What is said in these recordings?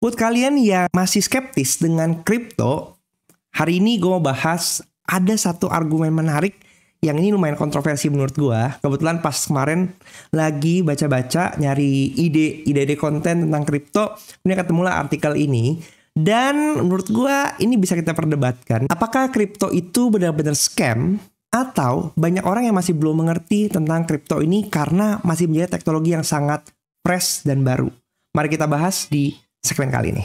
Buat kalian yang masih skeptis dengan kripto, hari ini gue mau bahas ada satu argumen menarik yang ini lumayan kontroversi menurut gue. Kebetulan pas kemarin lagi baca-baca nyari ide konten tentang kripto, ini ketemulah artikel ini. Dan menurut gue ini bisa kita perdebatkan. Apakah kripto itu benar-benar scam? Atau banyak orang yang masih belum mengerti tentang kripto ini karena masih menjadi teknologi yang sangat fresh dan baru. Mari kita bahas di segmen kali ini.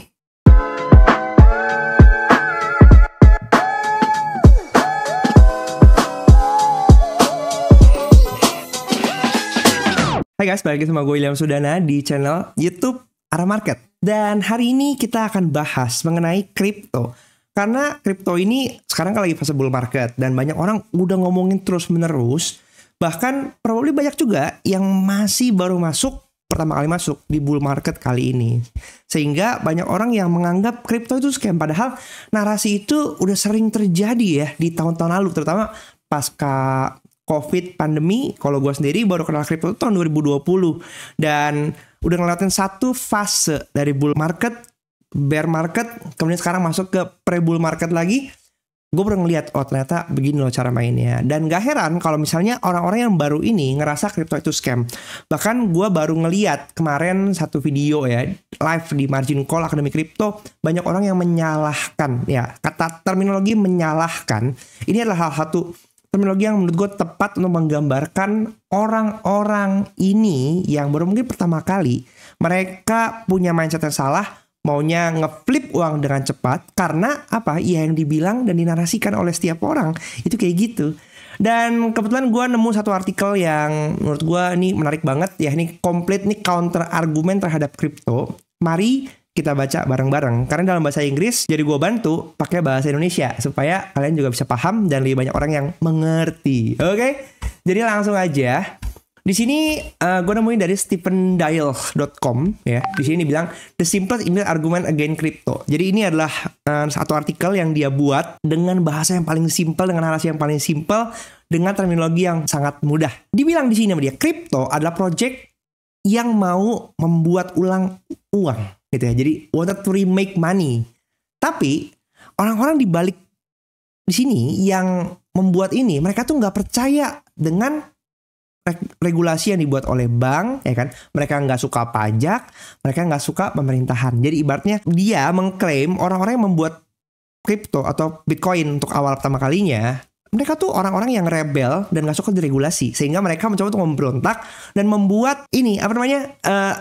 Hai guys, balik lagi sama gue William Sudana di channel YouTube Arah Market. Dan hari ini kita akan bahas mengenai kripto. Karena kripto ini sekarang kan lagi fase bull market dan banyak orang udah ngomongin terus menerus. Bahkan probably banyak juga yang masih baru pertama kali masuk di bull market kali ini. Sehingga banyak orang yang menganggap kripto itu scam. Padahal narasi itu udah sering terjadi ya di tahun-tahun lalu. Terutama pasca COVID pandemi. Kalau gue sendiri baru kenal kripto itu tahun 2020. Dan udah ngeliatin satu fase dari bull market, bear market, kemudian sekarang masuk ke pre-bull market lagi. Gue baru ngeliat, oh ternyata begini loh cara mainnya. Dan gak heran kalau misalnya orang-orang yang baru ini ngerasa kripto itu scam. Bahkan gue baru ngeliat kemarin satu video ya, live di Margin Call Akademi Kripto. Banyak orang yang menyalahkan, ya kata terminologi menyalahkan. Ini adalah hal satu terminologi yang menurut gue tepat untuk menggambarkan orang-orang ini yang baru mungkin pertama kali. Mereka punya mindset yang salah, maunya ngeflip uang dengan cepat karena apa? Ya yang dibilang dan dinarasikan oleh setiap orang itu kayak gitu. Dan kebetulan gue nemu satu artikel yang menurut gue ini menarik banget ya. Ini komplit nih counter argumen terhadap kripto. Mari kita baca bareng-bareng. Karena dalam bahasa Inggris jadi gue bantu pakai bahasa Indonesia supaya kalian juga bisa paham dan lebih banyak orang yang mengerti. Oke? Jadi langsung aja. Di sini gue nemuin dari stephendial.com ya. Di sini dibilang the simplest email argument against crypto. Jadi ini adalah satu artikel yang dia buat dengan bahasa yang paling simpel, dengan narasi yang paling simpel, dengan terminologi yang sangat mudah. Dibilang di sini sama dia, crypto adalah project yang mau membuat ulang uang gitu ya. Jadi wanted to remake money. Tapi orang-orang di balik di sini yang membuat ini, mereka tuh nggak percaya dengan regulasi yang dibuat oleh bank, ya kan? Mereka nggak suka pajak, mereka nggak suka pemerintahan. Jadi ibaratnya dia mengklaim orang-orang yang membuat kripto atau Bitcoin untuk awal pertama kalinya, mereka tuh orang-orang yang rebel dan nggak suka diregulasi, sehingga mereka mencoba untuk memberontak dan membuat ini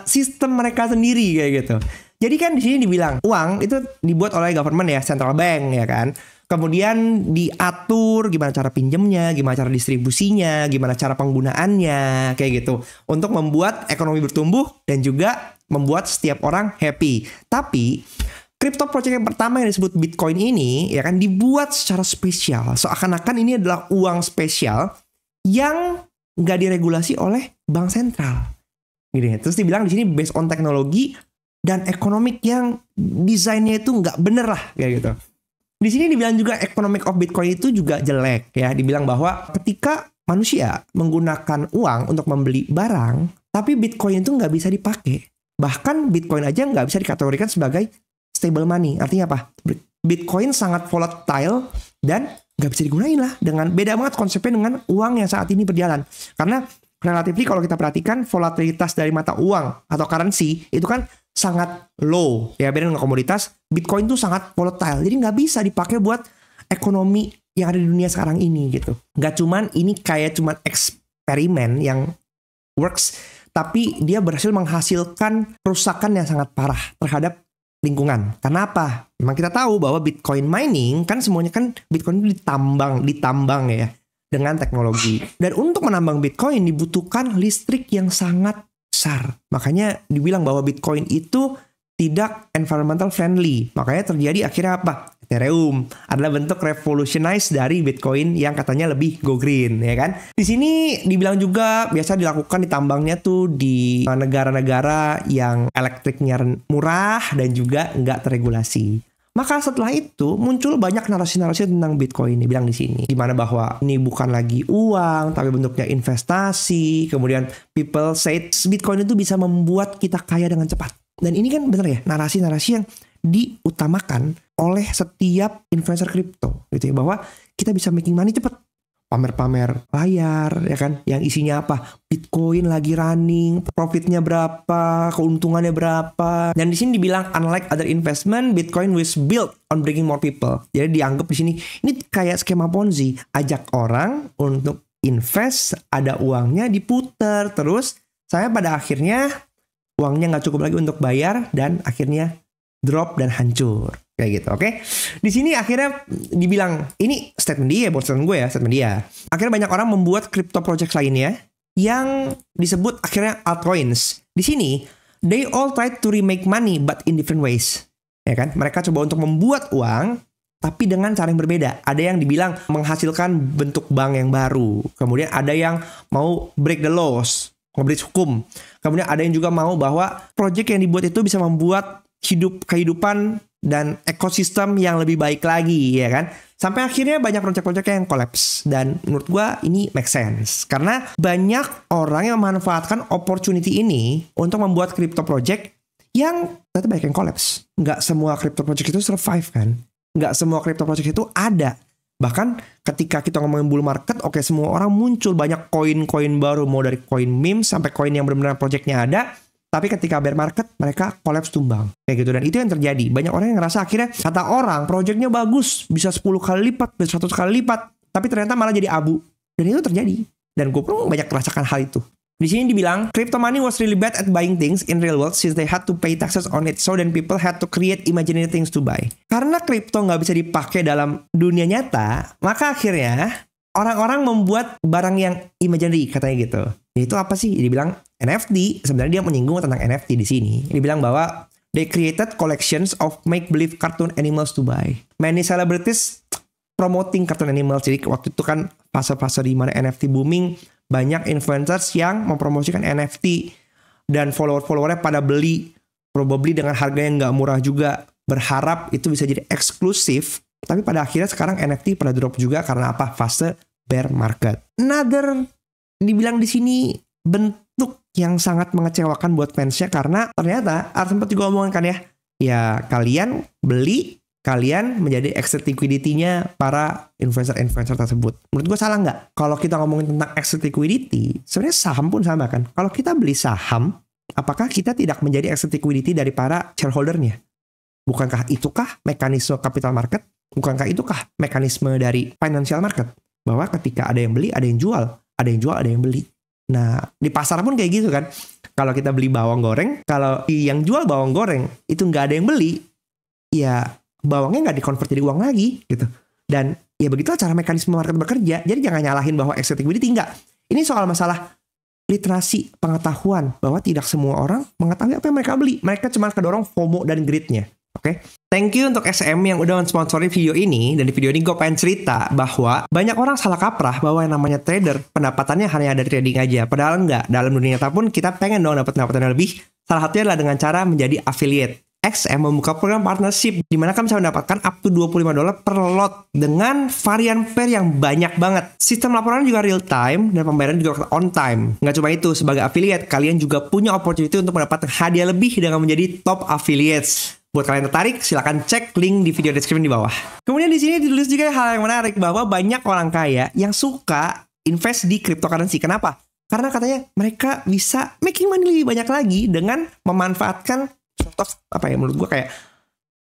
sistem mereka sendiri kayak gitu. Jadi kan di sini dibilang uang itu dibuat oleh government ya, central bank ya kan. Kemudian diatur gimana cara pinjemnya, gimana cara distribusinya, gimana cara penggunaannya, kayak gitu. Untuk membuat ekonomi bertumbuh dan juga membuat setiap orang happy. Tapi, crypto project yang pertama yang disebut Bitcoin ini, ya kan, dibuat secara spesial. Seakan-akan ini adalah uang spesial yang nggak diregulasi oleh bank sentral. Gini, terus dibilang di sini based on teknologi dan ekonomik yang desainnya itu nggak bener lah, kayak gitu. Di sini dibilang juga economic of Bitcoin itu juga jelek ya. Dibilang bahwa ketika manusia menggunakan uang untuk membeli barang, tapi Bitcoin itu nggak bisa dipakai. Bahkan Bitcoin aja nggak bisa dikategorikan sebagai stable money. Artinya apa? Bitcoin sangat volatile dan nggak bisa digunain lah. Dengan beda banget konsepnya dengan uang yang saat ini berjalan. Karena relatively kalau kita perhatikan volatilitas dari mata uang atau currency itu kan sangat low ya, beda dengan komoditas. Bitcoin tuh sangat volatile, jadi nggak bisa dipakai buat ekonomi yang ada di dunia sekarang ini gitu. Nggak cuman ini kayak cuman eksperimen yang works, tapi dia berhasil menghasilkan kerusakan yang sangat parah terhadap lingkungan. Karena apa? Memang kita tahu bahwa Bitcoin mining kan semuanya kan Bitcoin itu ditambang ya dengan teknologi. Dan untuk menambang Bitcoin dibutuhkan listrik yang sangat besar. Makanya dibilang bahwa Bitcoin itu tidak environmental friendly. Makanya terjadi akhirnya apa? Ethereum adalah bentuk revolutionize dari Bitcoin yang katanya lebih go green, ya kan? Di sini dibilang juga biasa dilakukan ditambangnya tuh di negara-negara yang elektriknya murah dan juga nggak terregulasi. Maka setelah itu muncul banyak narasi-narasi tentang Bitcoin ini, bilang di sini, di mana bahwa ini bukan lagi uang tapi bentuknya investasi. Kemudian people said Bitcoin itu bisa membuat kita kaya dengan cepat. Dan ini kan bener ya, narasi-narasi yang diutamakan oleh setiap influencer kripto gitu ya, bahwa kita bisa making money cepet. Pamer-pamer layar ya kan, yang isinya apa? Bitcoin lagi running, profitnya berapa, keuntungannya berapa. Dan di sini dibilang unlike other investment, Bitcoin was built on bringing more people. Jadi dianggap di sini ini kayak skema Ponzi, ajak orang untuk invest, ada uangnya diputer, terus saya pada akhirnya uangnya nggak cukup lagi untuk bayar dan akhirnya drop dan hancur kayak gitu. Oke. Di sini akhirnya dibilang ini statement dia, bukan statement gue ya, statement dia. Akhirnya banyak orang membuat crypto project lainnya yang disebut akhirnya altcoins. Di sini they all try to remake money but in different ways. Ya kan? Mereka coba untuk membuat uang tapi dengan cara yang berbeda. Ada yang dibilang menghasilkan bentuk bank yang baru. Kemudian ada yang mau break the laws, nge-breach hukum. Kemudian ada yang juga mau bahwa project yang dibuat itu bisa membuat kehidupan dan ekosistem yang lebih baik lagi, ya kan? Sampai akhirnya banyak project-project yang collapse. Dan menurut gua ini make sense. Karena banyak orang yang memanfaatkan opportunity ini untuk membuat crypto project yang ternyata banyak yang collapse. Nggak semua crypto project itu survive kan? Nggak semua crypto project itu ada. Bahkan ketika kita ngomongin bull market, oke, semua orang muncul banyak koin-koin baru, mau dari koin meme sampai koin yang benar-benar projectnya ada. Tapi ketika bear market, mereka collapse tumbang. Kayak gitu. Dan itu yang terjadi. Banyak orang yang ngerasa akhirnya, kata orang, projectnya bagus. Bisa 10 kali lipat, bisa 100 kali lipat. Tapi ternyata malah jadi abu. Dan itu terjadi. Dan gue pun banyak merasakan hal itu. Di sini dibilang, crypto money was really bad at buying things in real world since they had to pay taxes on it. So then people had to create imaginary things to buy. Karena crypto nggak bisa dipakai dalam dunia nyata, maka akhirnya orang-orang membuat barang yang imaginary, katanya gitu. Itu apa sih? Dibilang NFT. Sebenarnya dia menyinggung tentang NFT di sini. Dibilang bahwa they created collections of make-believe cartoon animals to buy. Many celebrities promoting cartoon animals. Jadi waktu itu kan fase-fase di mana NFT booming, banyak influencers yang mempromosikan NFT dan follower-followernya pada beli, probably dengan harga yang nggak murah juga, berharap itu bisa jadi eksklusif. Tapi pada akhirnya sekarang NFT pada drop juga karena apa? Fase bear market. Another dibilang di sini bentuk yang sangat mengecewakan buat fansnya karena ternyata sempat juga omongan kan ya kalian beli, kalian menjadi exit liquidity-nya para influencer-influencer tersebut. Menurut gue salah nggak? Kalau kita ngomongin tentang exit liquidity, sebenarnya saham pun sama kan. Kalau kita beli saham, apakah kita tidak menjadi exit liquidity dari para shareholder-nya? Bukankah itukah mekanisme capital market? Bukankah itukah mekanisme dari financial market? Bahwa ketika ada yang beli, ada yang jual. Ada yang jual, ada yang beli. Nah, di pasar pun kayak gitu kan. Kalau kita beli bawang goreng, kalau yang jual bawang goreng itu nggak ada yang beli, ya bawangnya nggak dikonvert jadi uang lagi gitu. Dan ya begitulah cara mekanisme market bekerja. Jadi jangan nyalahin bahwa exit liquidity, enggak. Ini soal masalah literasi pengetahuan bahwa tidak semua orang mengetahui apa yang mereka beli. Mereka cuma kedorong FOMO dan greed-nya. Oke, thank you untuk SM yang udah mensponsori video ini. Dan di video ini gue pengen cerita bahwa banyak orang salah kaprah bahwa yang namanya trader pendapatannya hanya dari trading aja. Padahal enggak. Dalam dunia nyata pun kita pengen dong dapat pendapatan yang lebih. Salah satunya adalah dengan cara menjadi affiliate. XM membuka program partnership di mana kalian bisa mendapatkan up to $25 per lot dengan varian pair yang banyak banget. Sistem laporan juga real time dan pembayaran juga on time. Nggak cuma itu, sebagai affiliate kalian juga punya opportunity untuk mendapatkan hadiah lebih dengan menjadi top affiliates. Buat kalian tertarik, silakan cek link di video description di bawah. Kemudian di sini ditulis juga hal yang menarik bahwa banyak orang kaya yang suka invest di cryptocurrency. Kenapa? Karena katanya mereka bisa making money lebih banyak lagi dengan memanfaatkan apa ya, menurut gue kayak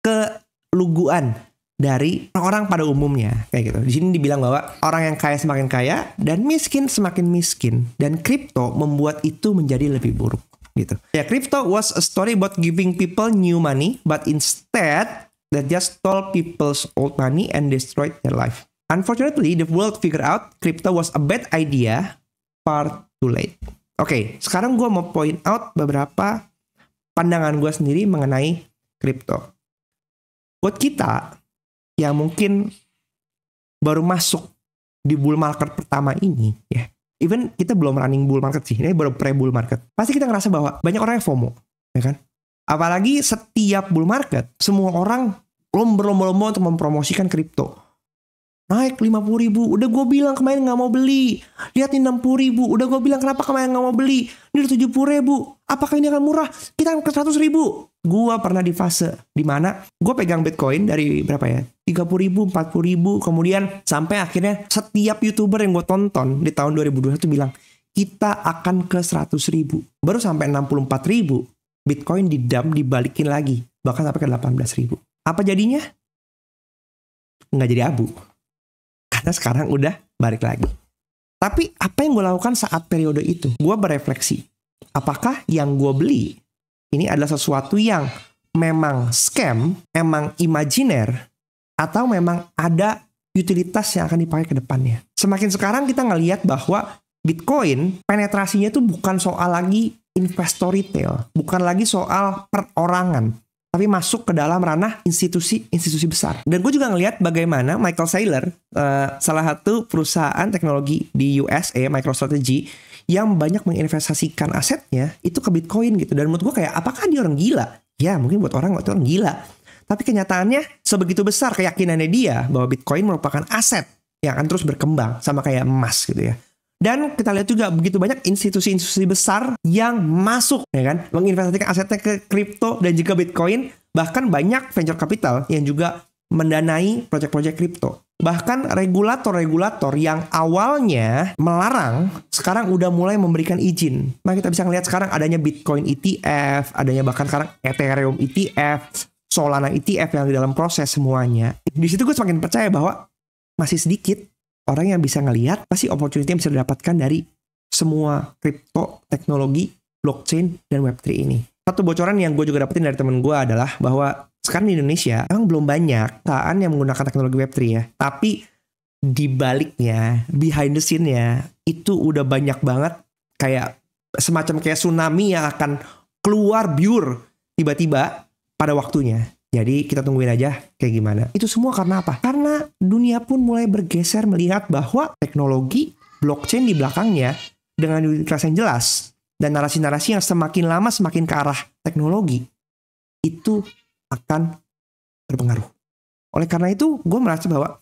keluguan dari orang pada umumnya kayak gitu. Di sini dibilang bahwa orang yang kaya semakin kaya dan miskin semakin miskin, dan kripto membuat itu menjadi lebih buruk gitu. Ya, crypto was a story about giving people new money, but instead that just stole people's old money and destroyed their life. Unfortunately, the world figured out crypto was a bad idea far too late. Oke, sekarang gue mau point out beberapa pandangan gue sendiri mengenai kripto. Buat kita yang mungkin baru masuk di bull market pertama ini, ya, even kita belum running bull market sih, ini baru pre-bull market. Pasti kita ngerasa bahwa banyak orang yang FOMO, ya kan? Apalagi setiap bull market, semua orang berlomba-lomba untuk mempromosikan kripto. naik 50.000. Udah gue bilang kemarin gak mau beli. Lihat nih 60.000. Udah gue bilang kenapa kemarin gak mau beli. Ini udah 70.000. Apakah ini akan murah? Kita ke 100.000. Gue pernah di fase dimana gue pegang Bitcoin dari berapa ya, 30.000, 40.000. Kemudian sampai akhirnya setiap YouTuber yang gue tonton di tahun 2021 bilang kita akan ke 100.000. Baru sampai 64.000 Bitcoin dibalikin lagi. Bahkan sampai ke 18.000. Apa jadinya? Nggak jadi abu. Karena sekarang udah balik lagi. Tapi apa yang gue lakukan saat periode itu? Gue berefleksi. Apakah yang gue beli ini adalah sesuatu yang memang scam, emang imajiner, atau memang ada utilitas yang akan dipakai ke depannya? Semakin sekarang kita ngelihat bahwa Bitcoin penetrasinya tuh bukan soal lagi investor retail, bukan lagi soal perorangan, tapi masuk ke dalam ranah institusi besar. Dan gue juga ngelihat bagaimana Michael Saylor, salah satu perusahaan teknologi di USA, MicroStrategy, yang banyak menginvestasikan asetnya itu ke Bitcoin gitu. Dan menurut gue kayak, apakah dia orang gila? Ya mungkin buat orang gila. Tapi kenyataannya sebegitu besar keyakinannya dia bahwa Bitcoin merupakan aset yang akan terus berkembang sama kayak emas gitu ya. Dan kita lihat juga begitu banyak institusi-institusi besar yang masuk, ya kan, menginvestasikan asetnya ke kripto dan juga Bitcoin. Bahkan banyak venture capital yang juga mendanai proyek-proyek kripto. Bahkan regulator-regulator yang awalnya melarang, sekarang udah mulai memberikan izin. Nah kita bisa ngelihat sekarang adanya Bitcoin ETF, adanya bahkan sekarang Ethereum ETF, Solana ETF yang di dalam proses semuanya. Di situ gue semakin percaya bahwa masih sedikit orang yang bisa ngelihat pasti opportunity yang bisa didapatkan dari semua kripto, teknologi, blockchain, dan Web3 ini. Satu bocoran yang gue juga dapetin dari temen gue adalah bahwa sekarang di Indonesia emang belum banyak perusahaan yang menggunakan teknologi Web3 ya. Tapi di baliknya, behind the scene-nya, itu udah banyak banget kayak semacam kayak tsunami yang akan keluar biur tiba-tiba pada waktunya. Jadi kita tungguin aja kayak gimana. Itu semua karena apa? Karena dunia pun mulai bergeser melihat bahwa teknologi blockchain di belakangnya dengan utilitas yang jelas dan narasi-narasi yang semakin lama semakin ke arah teknologi itu akan berpengaruh. Oleh karena itu gue merasa bahwa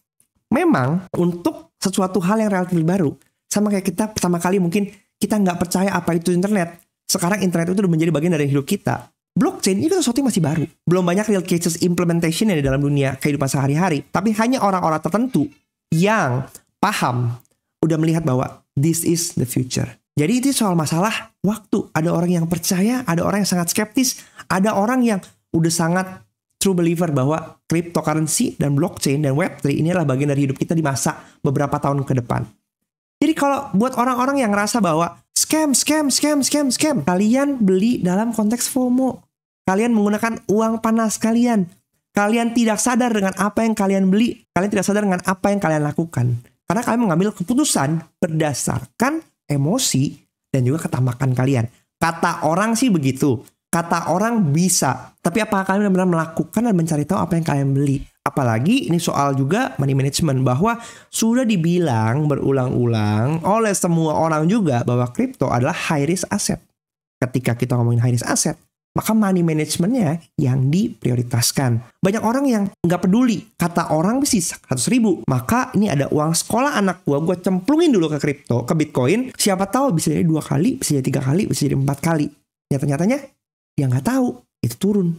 memang untuk sesuatu hal yang relatif baru, sama kayak kita pertama kali mungkin kita nggak percaya apa itu internet. Sekarang internet itu udah menjadi bagian dari hidup kita. Blockchain itu sesuatu yang masih baru. Belum banyak real cases implementation yang di dalam dunia kehidupan sehari-hari. Tapi hanya orang-orang tertentu yang paham, udah melihat bahwa this is the future. Jadi itu soal masalah waktu. Ada orang yang percaya, ada orang yang sangat skeptis, ada orang yang udah sangat true believer bahwa cryptocurrency dan blockchain dan Web3 ini adalah bagian dari hidup kita di masa beberapa tahun ke depan. Jadi kalau buat orang-orang yang ngerasa bahwa scam, kalian beli dalam konteks FOMO. Kalian menggunakan uang panas kalian. Kalian tidak sadar dengan apa yang kalian beli. Kalian tidak sadar dengan apa yang kalian lakukan. Karena kalian mengambil keputusan berdasarkan emosi dan juga ketamakan kalian. Kata orang sih begitu. Kata orang bisa. Tapi apakah kalian benar-benar melakukan dan mencari tahu apa yang kalian beli? Apalagi ini soal juga money management, bahwa sudah dibilang berulang-ulang oleh semua orang juga bahwa kripto adalah high risk asset. Ketika kita ngomongin high risk asset, maka money managementnya yang diprioritaskan. Banyak orang yang nggak peduli, kata orang sih 100.000, maka ini ada uang sekolah anak gue cemplungin dulu ke kripto, ke Bitcoin, siapa tahu bisa jadi 2 kali, bisa jadi 3 kali, bisa jadi 4 kali. Nyata-nyatanya dia nggak tahu, itu turun.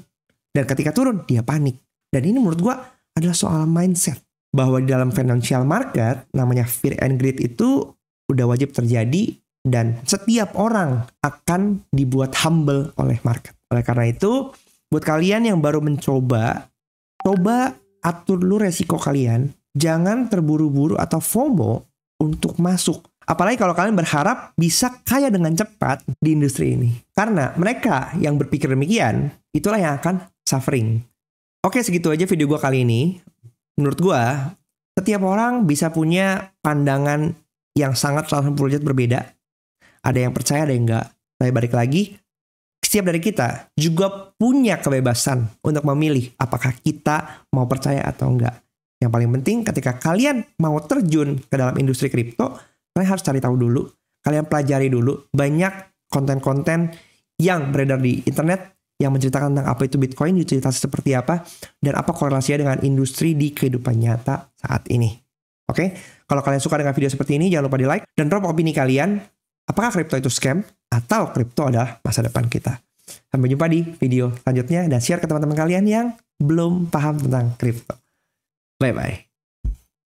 Dan ketika turun, dia panik. Dan ini menurut gue adalah soal mindset. Bahwa di dalam financial market, namanya fear and greed itu udah wajib terjadi. Dan setiap orang akan dibuat humble oleh market. Oleh karena itu, buat kalian yang baru mencoba, coba atur dulu resiko kalian. Jangan terburu-buru atau FOMO untuk masuk. Apalagi kalau kalian berharap bisa kaya dengan cepat di industri ini. Karena mereka yang berpikir demikian, itulah yang akan suffering. Oke, segitu aja video gue kali ini. Menurut gue, setiap orang bisa punya pandangan yang sangat 180 derajat berbeda. Ada yang percaya, ada yang enggak. Tapi balik lagi, setiap dari kita juga punya kebebasan untuk memilih apakah kita mau percaya atau enggak. Yang paling penting ketika kalian mau terjun ke dalam industri kripto, kalian harus cari tahu dulu. Kalian pelajari dulu. Banyak konten-konten yang beredar di internet yang menceritakan tentang apa itu Bitcoin, utilitas seperti apa, dan apa korelasinya dengan industri di kehidupan nyata saat ini. Oke, kalau kalian suka dengan video seperti ini, jangan lupa di like dan drop opini kalian. Apakah kripto itu scam atau kripto adalah masa depan kita? Sampai jumpa di video selanjutnya dan share ke teman-teman kalian yang belum paham tentang kripto. Bye-bye.